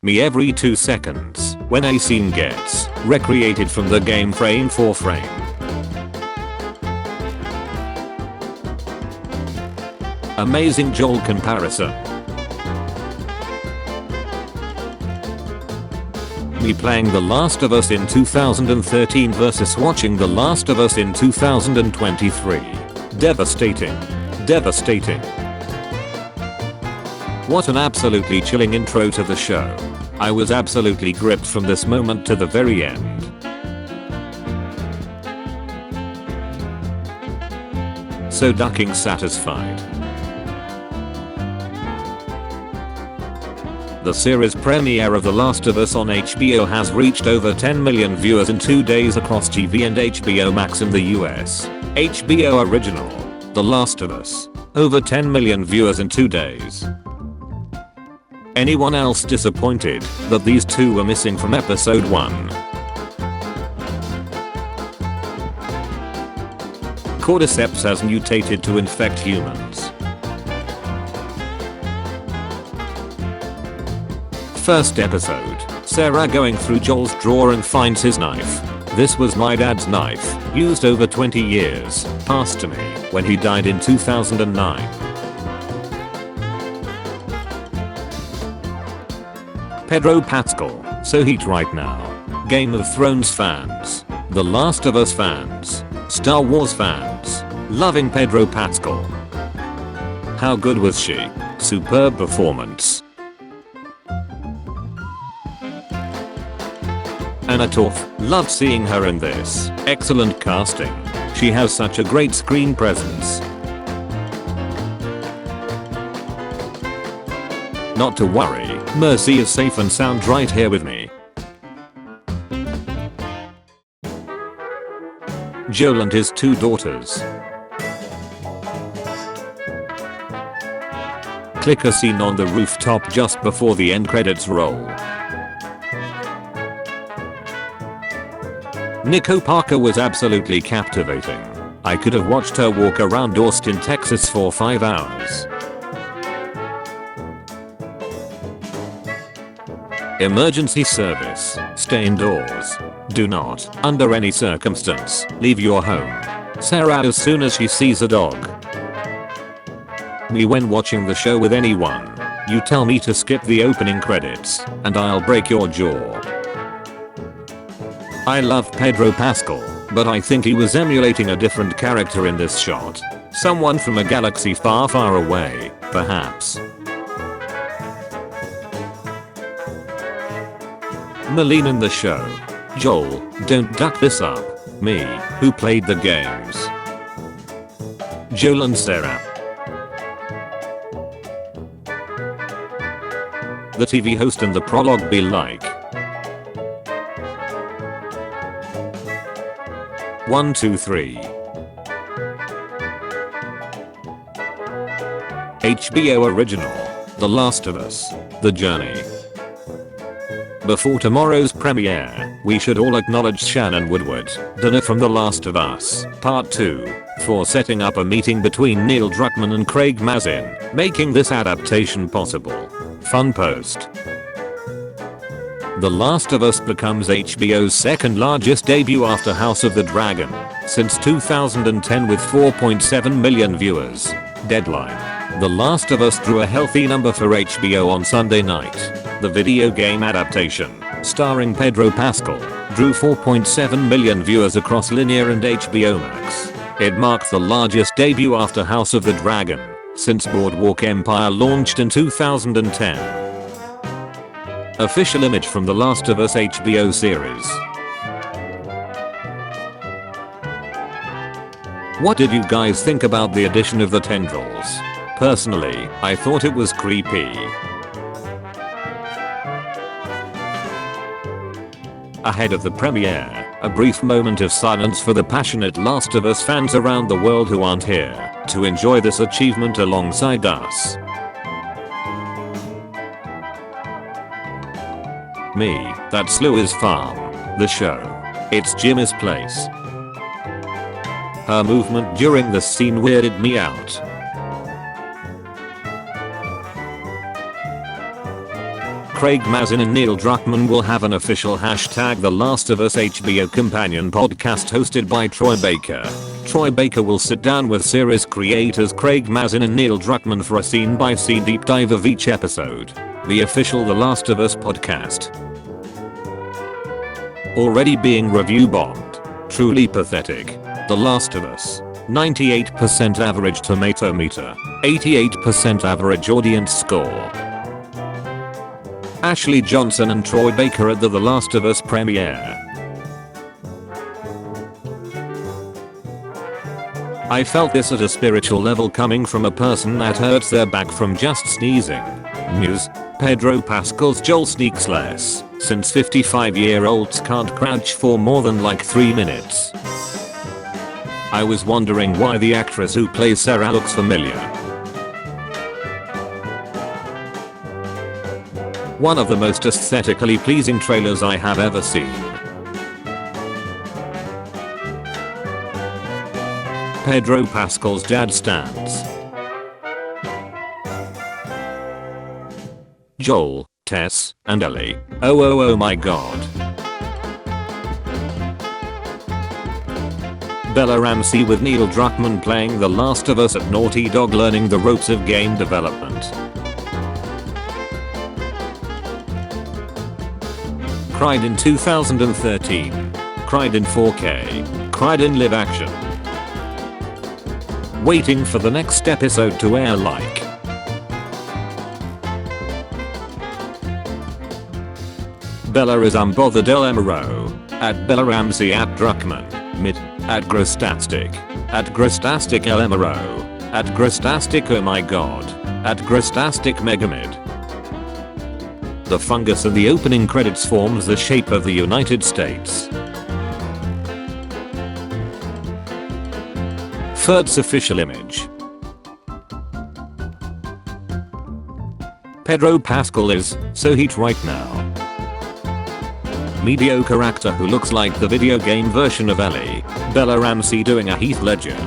me every 2 seconds when a scene gets recreated from the game frame for frame. Amazing Joel comparison. Me playing The Last of Us in 2013 versus watching The Last of Us in 2023. Devastating. Devastating. What an absolutely chilling intro to the show. I was absolutely gripped from this moment to the very end. So ducking satisfied. The series premiere of The Last of Us on HBO has reached over 10 million viewers in 2 days across TV and HBO Max in the US. HBO original, The Last of Us. Over 10 million viewers in 2 days. Anyone else disappointed that these two were missing from episode 1? Cordyceps has mutated to infect humans. First episode, Sarah going through Joel's drawer and finds his knife. This was my dad's knife, used over 20 years, passed to me when he died in 2009. Pedro Pascal, so heat right now. Game of Thrones fans, The Last of Us fans, Star Wars fans, loving Pedro Pascal. How good was she? Superb performance. Anna Torf, loved seeing her in this. Excellent casting. She has such a great screen presence. Not to worry, Mercy is safe and sound right here with me. Joel and his 2 daughters. Click a scene on the rooftop just before the end credits roll. Nico Parker was absolutely captivating. I could have watched her walk around Austin, Texas for 5 hours. Emergency service. Stay indoors. Do not, under any circumstance, leave your home. Sarah as soon as she sees a dog. Me when watching the show with anyone. You tell me to skip the opening credits, and I'll break your jaw. I love Pedro Pascal, but I think he was emulating a different character in this shot. Someone from a galaxy far, far away, perhaps. Malene in the show. Joel, don't duck this up. Me, who played the games. Joel and Sarah. The TV host and the prologue be like. 1 2 3. HBO original, The Last of Us, The Journey. Before tomorrow's premiere, we should all acknowledge Shannon Woodward, Dinner from The Last of Us, Part 2, for setting up a meeting between Neil Druckmann and Craig Mazin, making this adaptation possible. Fun post. The Last of Us becomes HBO's second largest debut after House of the Dragon, since 2010 with 4.7 million viewers. Deadline. The Last of Us drew a healthy number for HBO on Sunday night. The video game adaptation, starring Pedro Pascal, drew 4.7 million viewers across linear and HBO Max. It marked the largest debut after House of the Dragon, since Boardwalk Empire launched in 2010. Official image from The Last of Us HBO series. What did you guys think about the addition of the tendrils? Personally, I thought it was creepy. Ahead of the premiere, a brief moment of silence for the passionate Last of Us fans around the world who aren't here to enjoy this achievement alongside us. Me, that's Lou's farm. The show. It's Jimmy's place. Her movement during the scene weirded me out. Craig Mazin and Neil Druckmann will have an official hashtag The Last of Us HBO companion podcast hosted by Troy Baker. Troy Baker will sit down with series creators Craig Mazin and Neil Druckmann for a scene-by-scene deep dive of each episode. The official The Last of Us podcast. Already being review bombed. Truly pathetic. The Last of Us. 98% average tomato meter. 88% average audience score. Ashley Johnson and Troy Baker at the Last of Us premiere. I felt this at a spiritual level coming from a person that hurts their back from just sneezing. News. Pedro Pascal's Joel sneaks less, since 55-year-olds can't crouch for more than like 3 minutes. I was wondering why the actress who plays Sarah looks familiar. One of the most aesthetically pleasing trailers I have ever seen. Pedro Pascal's dad stands. Joel, Tess, and Ellie. Oh my god. Bella Ramsey with Neil Druckmann playing The Last of Us at Naughty Dog learning the ropes of game development. Cried in 2013. Cried in 4K. Cried in live action. Waiting for the next episode to air like. Bella is unbothered LMRO. At Bella Ramsey at Druckmann. Mid. At Grostastic. At Grostastic LMRO. At Grostastic oh my god. At Grostastic Megamid. The fungus in the opening credits forms the shape of the United States. Third's official image. Pedro Pascal is so heat right now. Mediocre actor who looks like the video game version of Ellie. Bella Ramsey doing a Heath Ledger.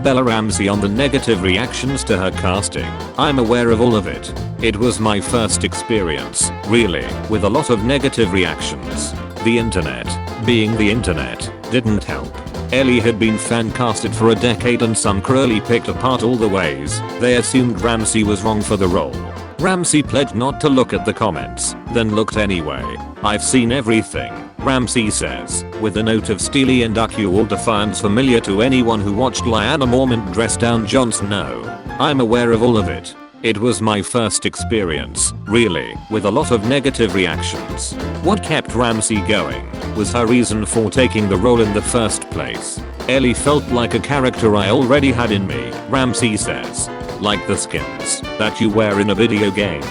Bella Ramsey on the negative reactions to her casting. I'm aware of all of it. It was my first experience, really, with a lot of negative reactions. The internet, being the internet, didn't help. Ellie had been fan casted for a decade and some cruelly picked apart all the ways they assumed Ramsey was wrong for the role. Ramsey pledged not to look at the comments, then looked anyway. I've seen everything, Ramsey says, with a note of steely and unusual defiance familiar to anyone who watched Lyanna Mormont dress down Jon Snow. I'm aware of all of it. It was my first experience, really, with a lot of negative reactions. What kept Ramsey going was her reason for taking the role in the first place. Ellie felt like a character I already had in me, Ramsey says. Like the skins that you wear in a video game.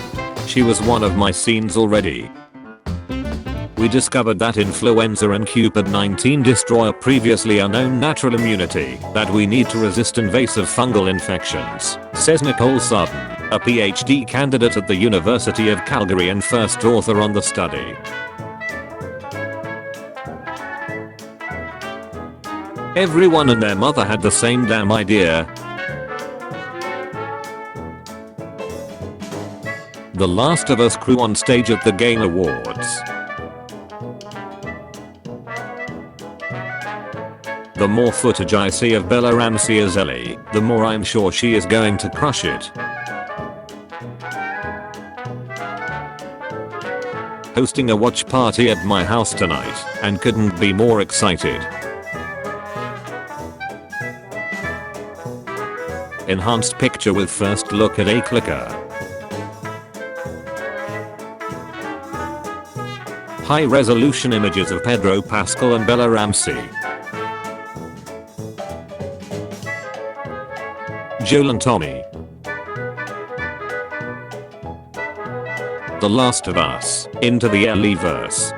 She was one of my scenes already. We discovered that influenza and COVID-19 destroy a previously unknown natural immunity that we need to resist invasive fungal infections, says Nicole Sutton, a PhD candidate at the University of Calgary and first author on the study. Everyone and their mother had the same damn idea. The Last of Us crew on stage at the Game Awards. The more footage I see of Bella Ramsey as Ellie, the more I'm sure she is going to crush it. Hosting a watch party at my house tonight, and couldn't be more excited. Enhanced picture with first look at a clicker. High resolution images of Pedro Pascal and Bella Ramsey. Joel and Tommy. The Last of Us, into the Ellie-verse.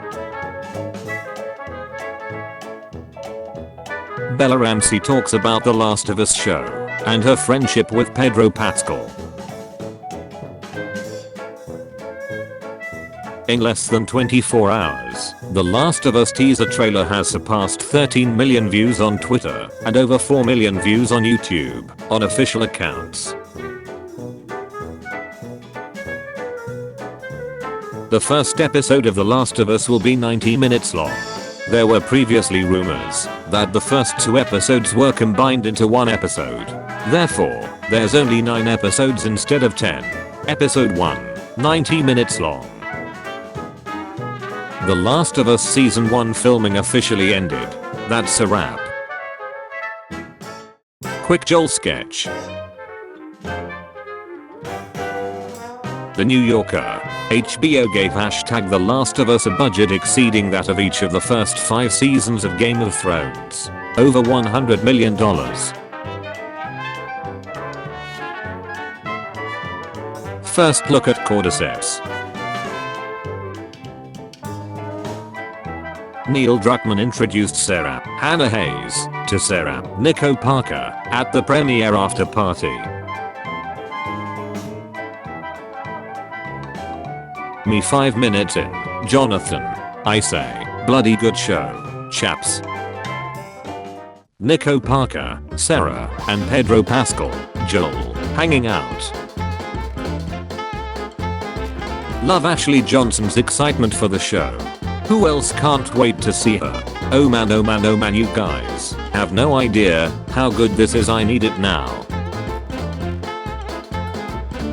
Bella Ramsey talks about The Last of Us show, and her friendship with Pedro Pascal. In less than 24 hours, The Last of Us teaser trailer has surpassed 13 million views on Twitter and over 4 million views on YouTube, on official accounts. The first episode of The Last of Us will be 90 minutes long. There were previously rumors that the first 2 episodes were combined into 1 episode. Therefore, there's only 9 episodes instead of 10. Episode 1, 90 minutes long. The Last of Us Season 1 filming officially ended. That's a wrap. Quick Joel sketch. The New Yorker. HBO gave The Last of Us a budget exceeding that of each of the first 5 seasons of Game of Thrones. Over $100 million. First look at cordyceps. Neil Druckmann introduced Sarah Hannah Hayes to Sarah Nico Parker at the premiere after party. Me 5 minutes in. Jonathan. I say, bloody good show, chaps. Nico Parker, Sarah, and Pedro Pascal, Joel, hanging out. Love Ashley Johnson's excitement for the show. Who else can't wait to see her? Oh man, oh man, oh man, you guys have no idea how good this is. I need it now.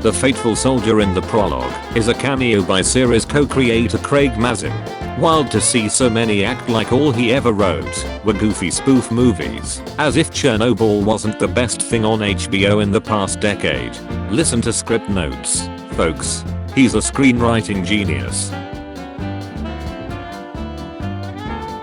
The Fateful Soldier in the prologue is a cameo by series co-creator Craig Mazin. Wild to see so many act like all he ever wrote were goofy spoof movies, as if Chernobyl wasn't the best thing on HBO in the past decade. Listen to script notes, folks. He's a screenwriting genius.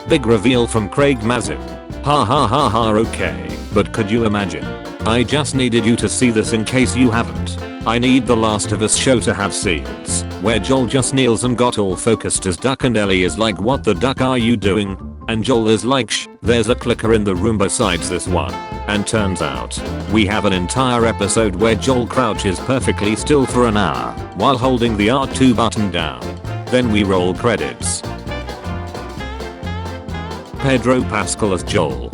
Big reveal from Craig Mazin. Ha ha ha ha, okay, but could you imagine? I just needed you to see this in case you haven't. I need The Last of Us show to have scenes where Joel just kneels and got all focused as Duck and Ellie is like, what the duck are you doing? And Joel is like, shh, there's a clicker in the room besides this one. And turns out, we have an entire episode where Joel crouches perfectly still for an hour while holding the R2 button down. Then we roll credits. Pedro Pascal as Joel.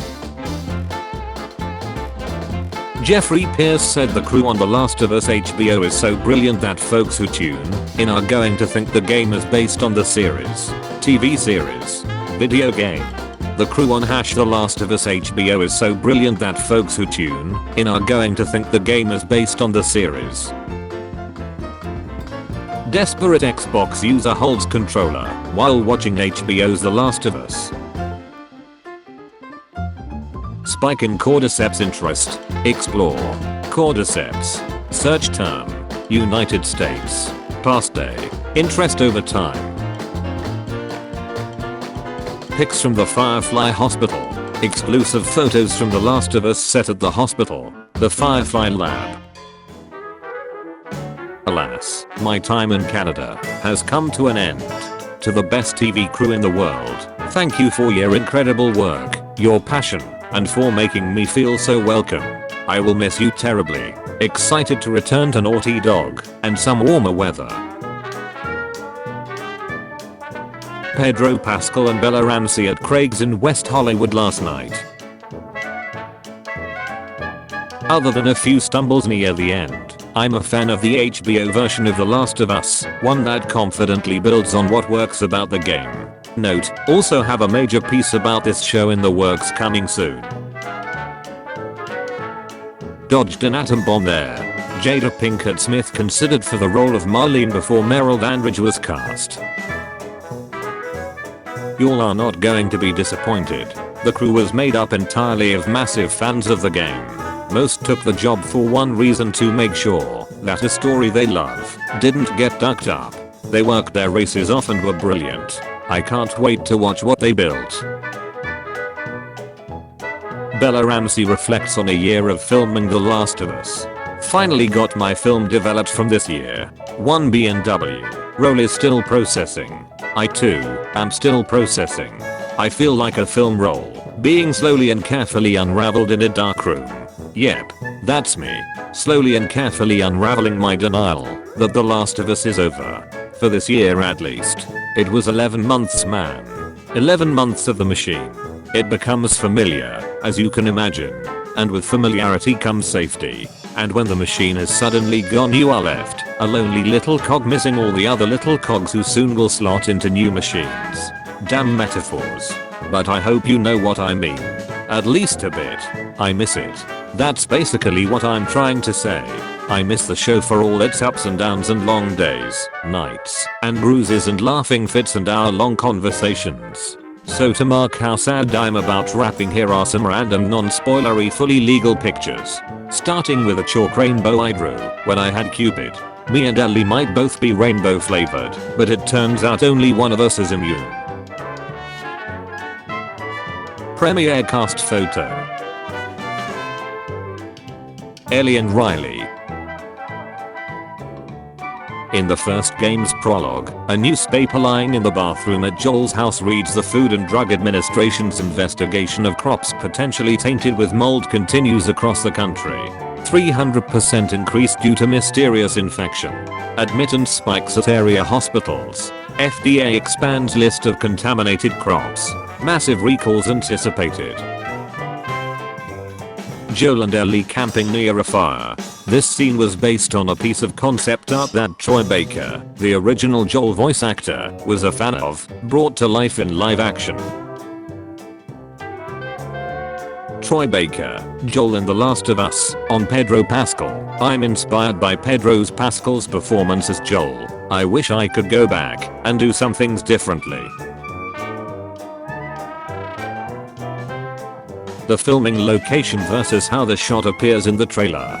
Jeffrey Pierce said the crew on The Last of Us HBO is so brilliant that folks who tune in are going to think the game is based on the series, TV series, video game. The crew on The Last of Us HBO is so brilliant that folks who tune in are going to think the game is based on the series. Desperate Xbox user holds controller while watching HBO's The Last of Us. Spike in cordyceps interest. Explore. Cordyceps. Search term. United States. Past day. Interest over time. Pics from the Firefly Hospital. Exclusive photos from The Last of Us set at the hospital. The Firefly Lab. Alas, my time in Canada has come to an end. To the best TV crew in the world, thank you for your incredible work, your passion, and for making me feel so welcome. I will miss you terribly. Excited to return to Naughty Dog and some warmer weather. Pedro Pascal and Bella Ramsey at Craig's in West Hollywood last night. Other than a few stumbles near the end, I'm a fan of the HBO version of The Last of Us, one that confidently builds on what works about the game. Note, also have a major piece about this show in the works coming soon. Dodged an atom bomb there. Jada Pinkett Smith considered for the role of Marlene before Meryl Dandridge was cast. Y'all are not going to be disappointed. The crew was made up entirely of massive fans of the game. Most took the job for one reason, to make sure that a story they love didn't get ducked up. They worked their races off and were brilliant. I can't wait to watch what they built. Bella Ramsey reflects on a year of filming The Last of Us. Finally got my film developed from this year. 1 B&W. Roll is still processing. I too am still processing. I feel like a film roll, being slowly and carefully unraveled in a dark room. Yep, that's me. Slowly and carefully unraveling my denial that The Last of Us is over. For this year at least. It was 11 months, man. 11 months of the machine. It becomes familiar, as you can imagine. And with familiarity comes safety. And when the machine is suddenly gone, you are left, a lonely little cog missing all the other little cogs who soon will slot into new machines. Damn metaphors. But I hope you know what I mean. At least a bit. I miss it. That's basically what I'm trying to say. I miss the show for all its ups and downs and long days, nights, and bruises and laughing fits and hour-long conversations. So to mark how sad I'm about wrapping, here are some random non-spoilery fully legal pictures. Starting with a chalk rainbow I drew when I had Cupid. Me and Ellie might both be rainbow flavored, but it turns out only one of us is immune. Premiere cast photo. Ellie and Riley. In the first game's prologue, a newspaper lying in the bathroom at Joel's house reads the Food and Drug Administration's investigation of crops potentially tainted with mold continues across the country. 300% increase due to mysterious infection. Admittance spikes at area hospitals. FDA expands list of contaminated crops. Massive recalls anticipated. Joel and Ellie camping near a fire. This scene was based on a piece of concept art that Troy Baker, the original Joel voice actor, was a fan of, brought to life in live action. Troy Baker, Joel in The Last of Us, on Pedro Pascal. I'm inspired by Pedro Pascal's performance as Joel. I wish I could go back and do some things differently. The filming location versus how the shot appears in the trailer.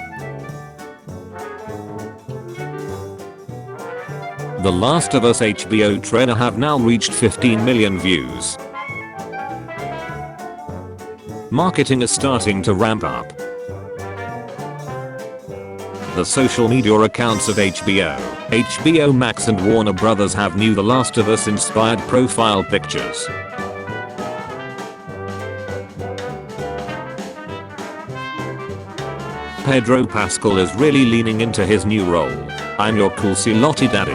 The Last of Us HBO trailer have now reached 15 million views. Marketing is starting to ramp up. The social media accounts of HBO Max and Warner Brothers have new The Last of Us inspired profile pictures. Pedro Pascal is really leaning into his new role. I'm your cool Lottie daddy.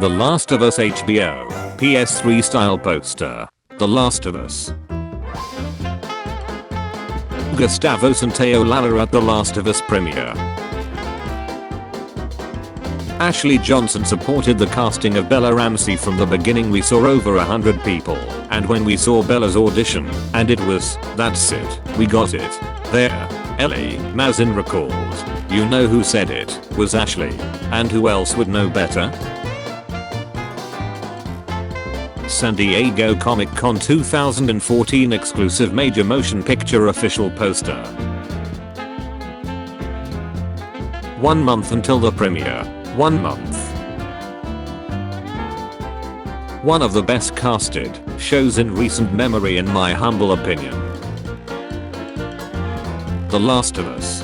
The Last of Us HBO PS3 style poster. The Last of Us. Gustavo Santaolalla Lala at The Last of Us premiere. Ashley Johnson supported the casting of Bella Ramsey from the beginning. We saw over 100 people, and when we saw Bella's audition, and it was, that's it, we got it. There. Ellie, Mazin recalled. You know who said it, was Ashley. And who else would know better? San Diego Comic-Con 2014 exclusive major motion picture official poster. 1 month until the premiere. 1 month. One of the best casted shows in recent memory in my humble opinion. The Last of Us.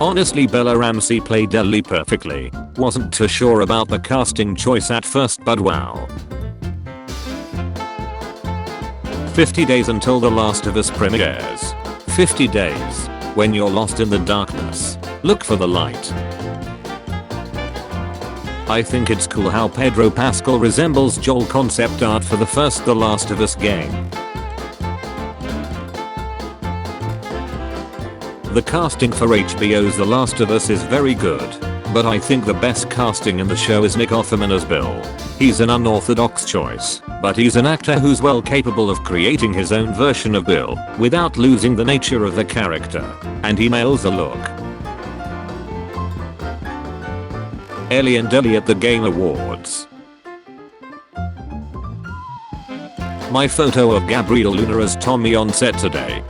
Honestly, Bella Ramsey played Ellie perfectly. Wasn't too sure about the casting choice at first, but wow. 50 days until The Last of Us premieres. 50 days. When you're lost in the darkness, look for the light. I think it's cool how Pedro Pascal resembles Joel concept art for the first The Last of Us game. The casting for HBO's The Last of Us is very good, but I think the best casting in the show is Nick Offerman as Bill. He's an unorthodox choice, but he's an actor who's well capable of creating his own version of Bill without losing the nature of the character, and he nails the look. Ellie and Ellie at the Game Awards. My photo of Gabriel Luna as Tommy on set today.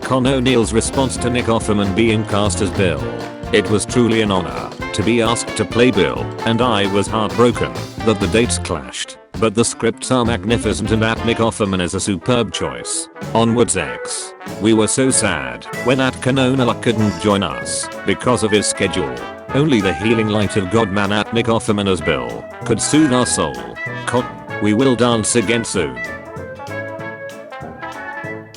Con O'Neill's response to Nick Offerman being cast as Bill. It was truly an honor to be asked to play Bill, and I was heartbroken that the dates clashed, but the scripts are magnificent and that Nick Offerman is a superb choice. Onwards X. We were so sad when Con O'Neill couldn't join us because of his schedule. Only the healing light of God man at Nick Offerman as Bill could soothe our soul. Cotton, we will dance again soon.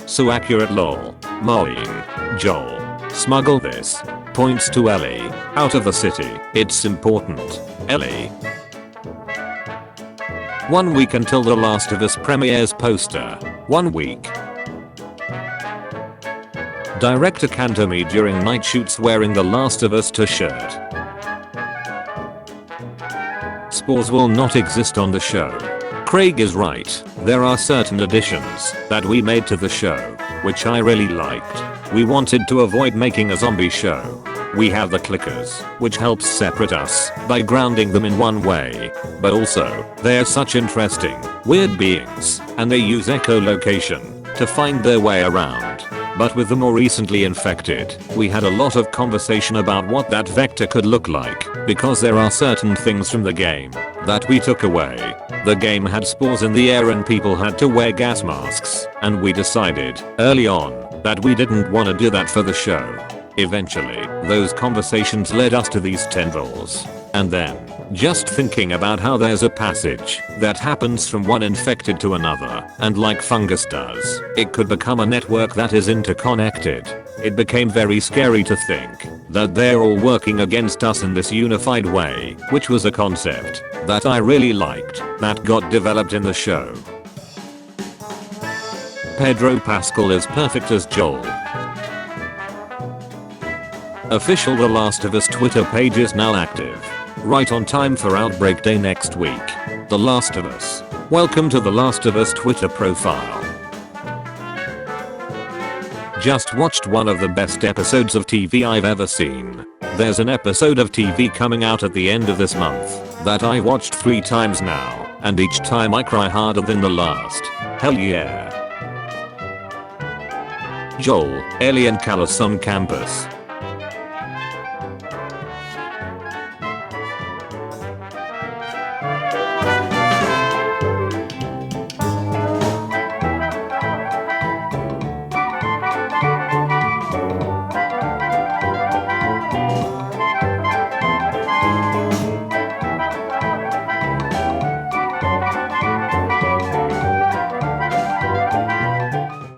So accurate lol. Moing. Joel. Smuggle this. Points to Ellie. Out of the city. It's important. Ellie. 1 week until The Last of Us premieres poster. 1 week. Director Kantomi during night shoots wearing The Last of Us 2 shirt. Spores will not exist on the show. Craig is right. There are certain additions that we made to the show, which I really liked. We wanted to avoid making a zombie show. We have the clickers, which helps separate us by grounding them in one way. But also, they're such interesting, weird beings, and they use echolocation to find their way around. But with the more recently infected, we had a lot of conversation about what that vector could look like, because there are certain things from the game that we took away. The game had spores in the air and people had to wear gas masks, and we decided early on that we didn't want to do that for the show. Eventually, those conversations led us to these tendrils. And then, just thinking about how there's a passage that happens from one infected to another, and like fungus does, it could become a network that is interconnected. It became very scary to think that they're all working against us in this unified way, which was a concept that I really liked that got developed in the show. Pedro Pascal is perfect as Joel. Official The Last of Us Twitter page is now active. Right on time for Outbreak Day next week. The Last of Us. Welcome to The Last of Us Twitter profile. Just watched one of the best episodes of TV I've ever seen. There's an episode of TV coming out at the end of this month that I watched 3 times now, and each time I cry harder than the last. Hell yeah. Joel, alien Callus on campus.